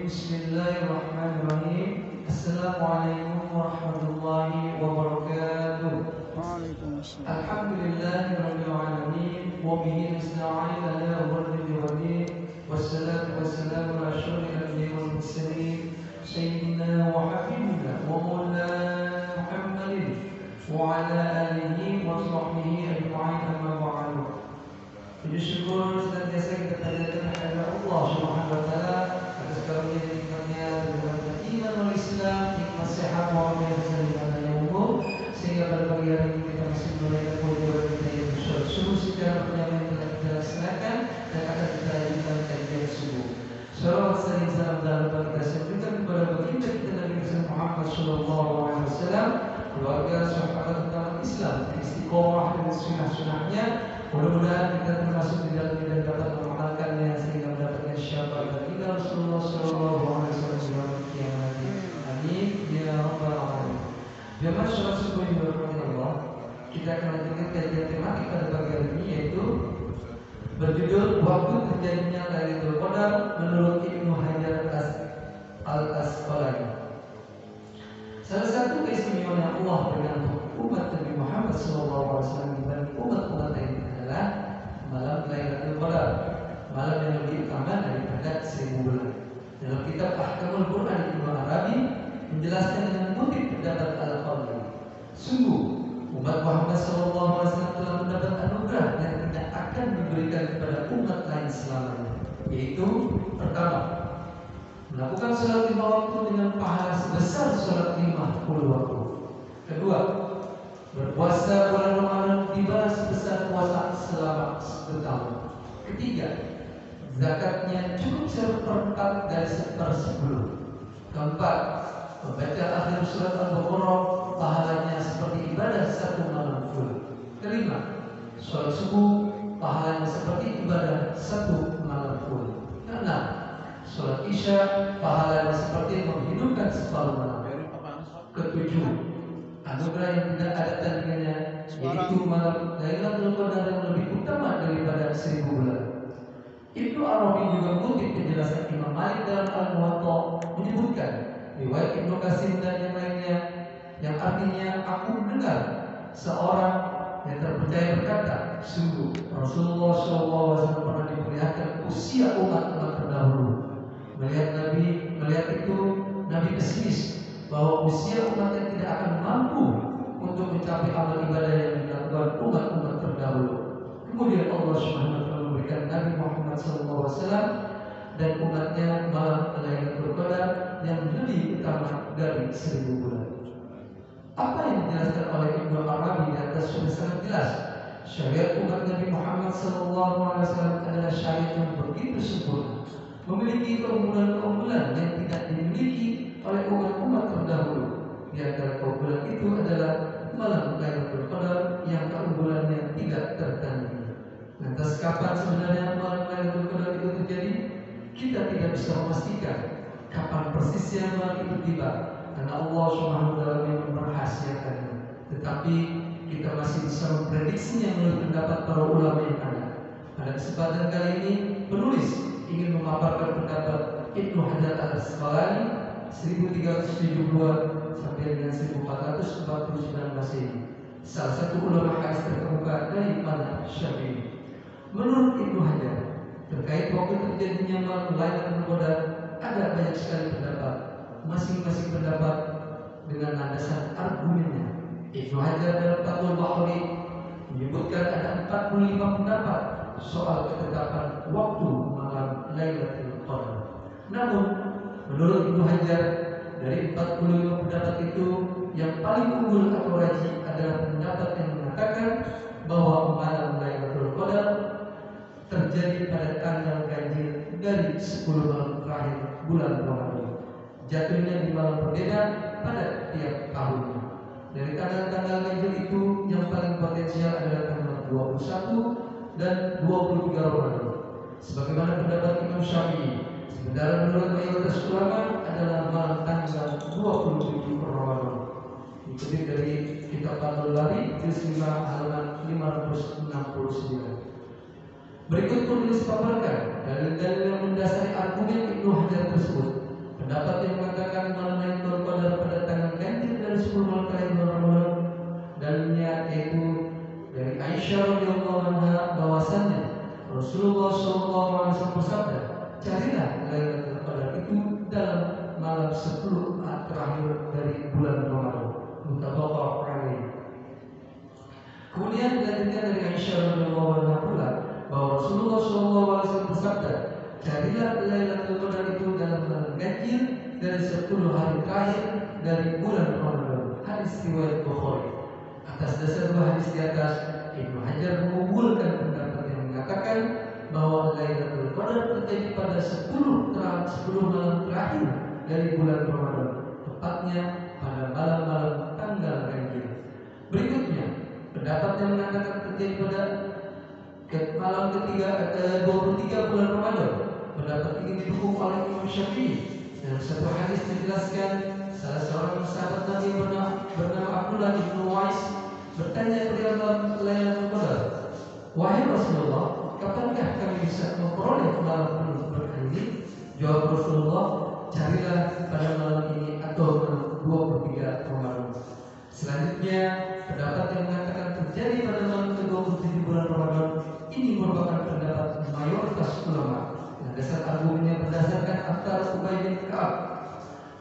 Bismillahirrahmanirrahim. Assalamualaikum warahmatullahi wabarakatuh. Waalaikumsalam. Alhamdulillahirabbil alamin wa bihi nasta'in ala umuri din. Wassalatu wassalamu ala asyrafil anbiya'i wal mursalin sayyidina wa habibina wa maulana Muhammadin wa ala alihi wa sahbihi ajma'in amma ba'du. Puji syukur senantiasa kita panjatkan kepada Allah Subhanahu wa taala atas karunia dan nikmatnya dengan iman wal Islam, nikmat sehat walafiat serta yang umum, sehingga pada pagi hari ini kita masih menunaikan kewajiban kita yang besar. Subuh secara perjalanan yang telah kita laksanakan dan akan kita lanjutkan kajian subuh. Salawat serta salam dan berkah kita sampaikan kepada baginda kita Nabi Muhammad sallallahu alaihi wasallam, keluarga, sahabat utama Islam, istiqomah dengan sunnah-sunnahnya. Mudah-mudahan kita termasuk di dalamnya dan dapat mengamalkannya sehingga mendapatkan syafaat baginda Rasulullah sallallahu alaihi wasallam di kiamat. Amin ya rabbal alamin. Jemaah salat subuh yang dirahmati Allah, kita akan lanjutkan kajian tematik pada pagi hari ini, yaitu berjudul waktu terjadinya Lailatul Qadar menurut Ibnu Hajar Al-Asqalani. Salah satu keistimewaan Allah dengan umat Nabi Muhammad SAW dibanding umat-umat lain adalah malam Lailatul Qadar, malam yang lebih utama daripada 1000 bulan. Dalam kitab Ahkamul Quran Ibnu Arabi menjelaskan dengan mengutip pendapat Al-Qadri, sungguh umat Muhammad SAW telah mendapat anugerah yang tidak akan diberikan kepada umat lain selamanya, yaitu pertama, melakukan sholat 5 waktu dengan pahala sebesar sholat 50 waktu. Kedua, berpuasa bulan Ramadan dibalas sebesar puasa selama setahun. Ketiga, zakatnya cukup 1/4 dari 1/10. Keempat, membaca akhir surat Al-Baqarah pahalanya seperti ibadah 1 malam full. Kelima, sholat subuh pahalanya seperti ibadah 1 malam full. Keenam, sholat isya pahalanya seperti menghidupkan separuh malam. Ketujuh, anugerah yang tidak ada tandingannya, yaitu malam Lailatul Qadar yang lebih utama daripada 1000 bulan. Ibnu Arabi juga mengutip penjelasan Imam Malik dalam Al-Muwatta menyebutkan riwayat Ibnu Qasim dan yang lainnya, yang artinya aku mendengar seorang yang terpercaya berkata, sungguh Rasulullah SAW pernah diperlihatkan usia umat-umat terdahulu. Melihat itu Nabi pesimis bahwa usia umatnya tidak akan mampu untuk mencapai amal ibadah yang dilakukan umat-umat terdahulu. Kemudian Allah Subhanahu wa taala memberikan Nabi Muhammad SAW dan umatnya malam Lailatul Qadar yang lebih utama dari 1000 bulan. Apa yang dijelaskan oleh Ibnu Arabi di atas sudah sangat jelas. Syariat umat Nabi Muhammad SAW adalah syariat yang begitu sempurna, memiliki keunggulan-keunggulan yang tidak dimiliki oleh umat-umat terdahulu. Di antara keunggulan itu adalah malam Lailatul Qadar yang keunggulannya tidak tertandingi. Lantas kapan sebenarnya malam Lailatul Qadar itu terjadi? Kita tidak bisa memastikan kapan persisnya malam itu tiba, karena Allah Subhanahu wa taala yang merahasiakannya. Tetapi kita masih bisa memprediksinya menurut pendapat para ulama yang ada. Pada kesempatan kali ini penulis ingin memaparkan pendapat Ibnu Hajar Al-Asqalani 1372 sampai dengan 1449 Masehi, salah satu ulama hadis terkemuka dari mazhab Syafi'i. Menurut Ibnu Hajar, terkait waktu terjadinya malam Lailatul Qadar ada banyak sekali pendapat, masing-masing pendapat dengan landasan argumennya. Ibnu Hajar dalam Fathul Baqari menyebutkan ada 45 pendapat soal ketetapan waktu malam Lailatul Qadar. Namun, menurut Ibnu Hajar, dari 45 pendapat itu yang paling unggul atau rajih adalah pendapat yang mengatakan bahwa malam Lailatul Qadar terjadi pada tanggal ganjil dari 10 malam terakhir bulan Ramadan. Jatuhnya di malam berbeda pada tiap tahunnya. Dari tanggal-tanggal ganjil itu yang paling potensial adalah tanggal 21 dan 23 Ramadan. Sebagaimana pendapat Imam Syafi'i, sementara menurut mayoritas ulama adalah malam tanggal 27 Ramadan. Dikutip dari kitab Fathul Bari juz 5 halaman 569. Berikut penulis paparkan dalil-dalil yang mendasari argumen Ibnu Hajar tersebut. Pendapat yang mengatakan malam Lailatul Qadar pada tanggal ganjil dari 10 malam terakhir bulan Ramadan, dalilnya yaitu dari Aisyah radhiyallahu anha bahwasannya Rasulullah SAW bersabda, carilah Lailatul Qadar itu dalam malam 10 terakhir dari bulan Ramadan. Muttafaqun alaih. Kemudian dilanjutkan dari Aisyah radhiyallahu anha pula bahwa Rasulullah SAW bersabda, carilah Lailatul Qadar itu dalam malam ganjil dari 10 hari terakhir dari bulan Ramadan. Hadis riwayat Bukhari. Atas dasar dua hadis di atas, Ibnu Hajar mengumpulkan pendapat yang mengatakan bahwa Lailatul Qadar terjadi pada 10 malam terakhir dari bulan Ramadan, tepatnya pada malam-malam tanggal ganjil. Berikutnya, pendapat yang mengatakan terjadi pada malam ketiga 23 bulan Ramadan. Pendapat ini didukung oleh Imam Syafi'i. Dalam satu hadis dijelaskan, salah seorang sahabat Nabi bernama Abdullah bin Wais bertanya kepada Lailatul Qadar, wahai Rasulullah, kapankah kami bisa memperoleh malam penuh berkah ini? Jawab Rasulullah, carilah pada malam ini atau malam 23 Ramadan. Selanjutnya, pendapat yang mengatakan terjadi pada malam ke-27 bulan Ramadan ini merupakan pendapat mayoritas ulama. Dasar argumennya berdasarkan aktar Ubay bin Ka'ab,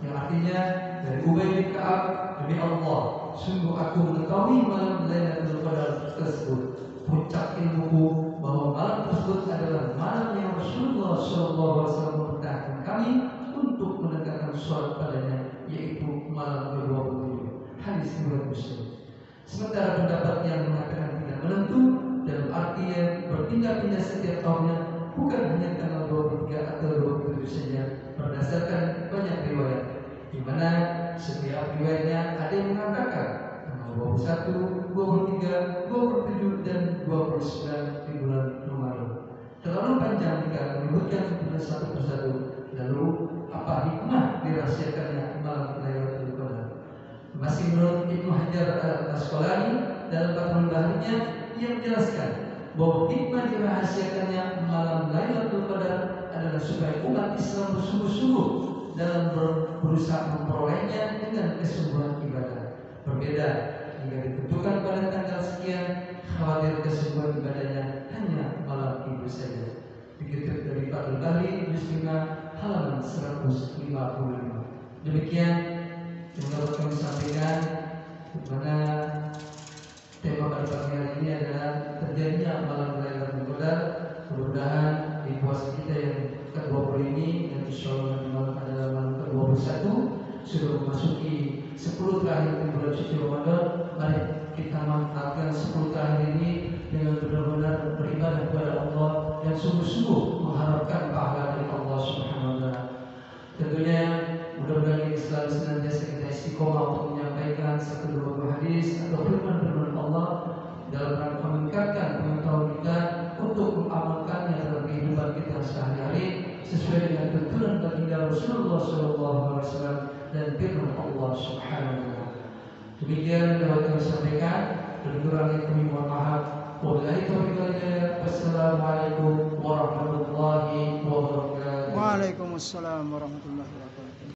yang artinya dari Ubay bin Ka'ab, demi Allah, sungguh aku mengetahui malam Lailatul Qadar tersebut. Puncak ilmuku bahwa malam tersebut adalah malam yang Rasulullah SAW memerintahkan kami untuk menegakkan sholat padanya, yaitu malam ke-27. Hadis riwayat Muslim. Sementara pendapat yang mengatakan tidak menentu dalam artian berpindah-pindah setiap tahunnya, bukan hanya tanggal 23 atau 27 saja, berdasarkan banyak riwayat, di mana setiap riwayatnya ada yang mengatakan tanggal 21, 23, 27 dan 29 di bulan Ramadan. Terlalu panjang jika menyebutkan satu persatu. Lalu apa hikmah dirahasiakannya malam Lailatul Qadar? Masih menurut Ibnu Hajar Al-Asqalani dalam Fathul Barinya, yang menjelaskan bahwa hikmah dirahasiakannya malam Lailatul Qadar adalah supaya umat Islam bersungguh-sungguh dalam berusaha memperolehnya dengan kesungguhan ibadah. Berbeda jika ditentukan pada tanggal sekian, khawatir kesungguhan ibadahnya hanya malam itu saja. Dikutip dari Fathul Bari juz 5 halaman 155. Demikian yang dapat kami sampaikan, di mana tema pada pagi hari ini adalah terjadinya malam Lailatul Qadar. Mudah-mudahan di puasa kita yang ke-20 ini, yang insyaallah malam adalah malam ke-21, sudah memasuki 10 terakhir di bulan suci Ramadan. Mari kita manfaatkan 10 terakhir ini dengan benar-benar beribadah kepada Allah dan sungguh-sungguh mengharapkan pahala dari Allah Subhanahu wa taala. Tentunya mudah-mudahan ini selalu senantiasa kita istiqomah untuk menyampaikan satu dua buah hadis atau firman-firman Allah dalam rangka meningkatkan pengetahuan kita untuk mengamalkannya dalam kehidupan kita sehari-hari sesuai dengan tuntunan baginda Rasulullah SAW dan firman Allah Subhanahu wa taala. Demikian dapat kami sampaikan. Kurang-kurangnya kami mohon maaf. Wabillahi taufiq wal hidayah. Wassalamualaikum warahmatullahi wabarakatuh. Waalaikumsalam warahmatullahi wabarakatuh.